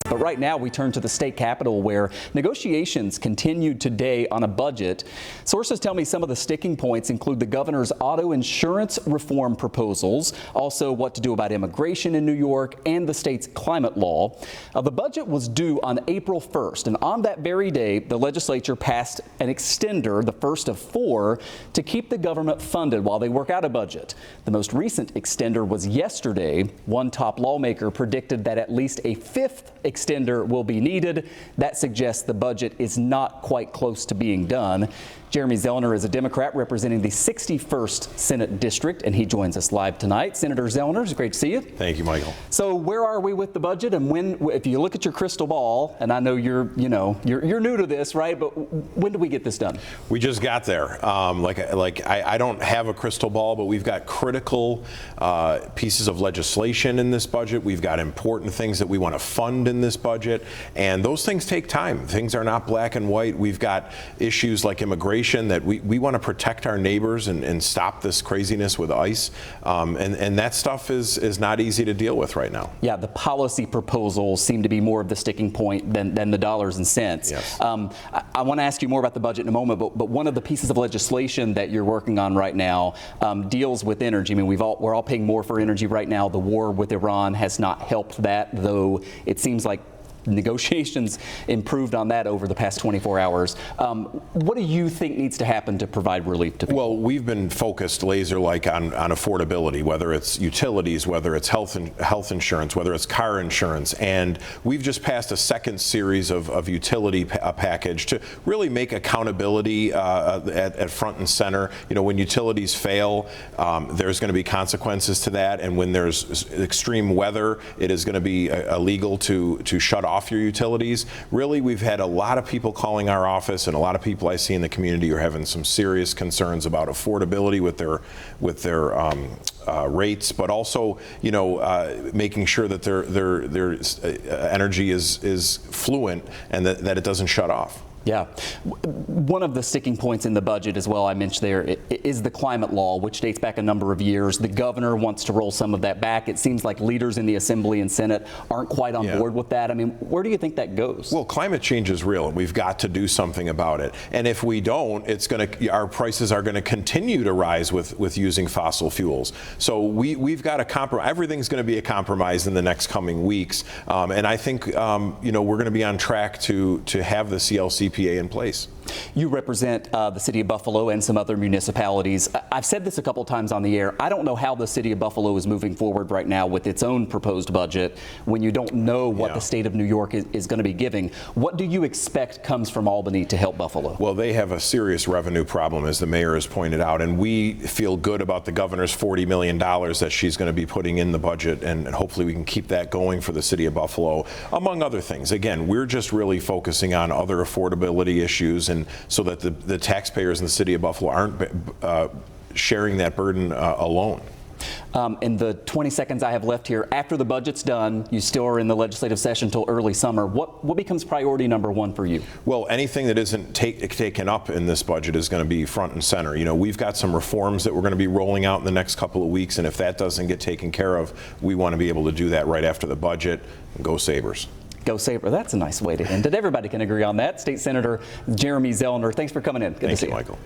But right now we turn to the state capitol where negotiations continued today on a budget. Sources tell me some of the sticking points include the governor's auto insurance reform proposals, also what to do about immigration in New York, and the state's climate law. The budget was due on April 1st, and on that very day, the legislature passed an extender, the first of 4, to keep the government funded while they work out a budget. The most recent extender was yesterday. One top lawmaker predicted that at least a 5th extender will be needed. That suggests the budget is not quite close to being done. Jeremy Zellner is a Democrat representing the 61st Senate District, and he joins us live tonight. Senator Zellner, it's great to see you. Thank you, Michael. So where are we with the budget, and when, if you look at your crystal ball, and I know you're new to this, right? But when do we get this done? We just got there. I don't have a crystal ball, but we've got critical pieces of legislation in this budget. We've got important things that we want to fund in this budget, and those things take time. Things are not black and white. We've got issues like immigration that we want to protect our neighbors and stop this craziness with ICE, and that stuff is not easy to deal with right now. Yeah, the policy proposals seem to be more of the sticking point than the dollars and cents. Yes. I want to ask you more about the budget in a moment, but one of the pieces of legislation that you're working on right now deals with energy. I mean, we're all paying more for energy right now. The war with Iran has not helped that, though it seems like negotiations improved on that over the past 24 hours. What do you think needs to happen to provide relief to people? Well, we've been focused laser-like on affordability, whether it's utilities, whether it's health insurance, whether it's car insurance, and we've just passed a second series of utility package to really make accountability at front and center. You know, when utilities fail, there's going to be consequences to that, and when there's extreme weather, it is going to be illegal to shut off your utilities. Really, we've had a lot of people calling our office, and a lot of people I see in the community are having some serious concerns about affordability with their rates, but also, you know, making sure that their energy is fluent and that it doesn't shut off. Yeah. One of the sticking points in the budget as well, I mentioned there, is the climate law, which dates back a number of years. The governor wants to roll some of that back. It seems like leaders in the Assembly and Senate aren't quite on board with that. I mean, where do you think that goes? Well, climate change is real, and we've got to do something about it. And if we don't, our prices are going to continue to rise with using fossil fuels. So we've got to compromise. Everything's going to be a compromise in the next coming weeks. And I think you know, we're going to be on track to have the CLCPA in place. You represent the city of Buffalo and some other municipalities. I've said this a couple times on the air. I don't know how the city of Buffalo is moving forward right now with its own proposed budget when you don't know what the state of New York is going to be giving. What do you expect comes from Albany to help Buffalo? Well, they have a serious revenue problem, as the mayor has pointed out, and we feel good about the governor's $40 million that she's going to be putting in the budget, and hopefully we can keep that going for the city of Buffalo, among other things. Again, we're just really focusing on other affordability issues, and so that the taxpayers in the city of Buffalo aren't sharing that burden alone. In the 20 seconds I have left here, after the budget's done, you still are in the legislative session until early summer. What becomes priority number one for you? Well, anything that isn't taken up in this budget is going to be front and center. You know, we've got some reforms that we're going to be rolling out in the next couple of weeks, and if that doesn't get taken care of, we want to be able to do that right after the budget. Go Sabres. Go Sabre. That's a nice way to end it. Everybody can agree on that. State Senator Jeremy Zellner, thanks for coming in. Good to see you. Thank you, Michael.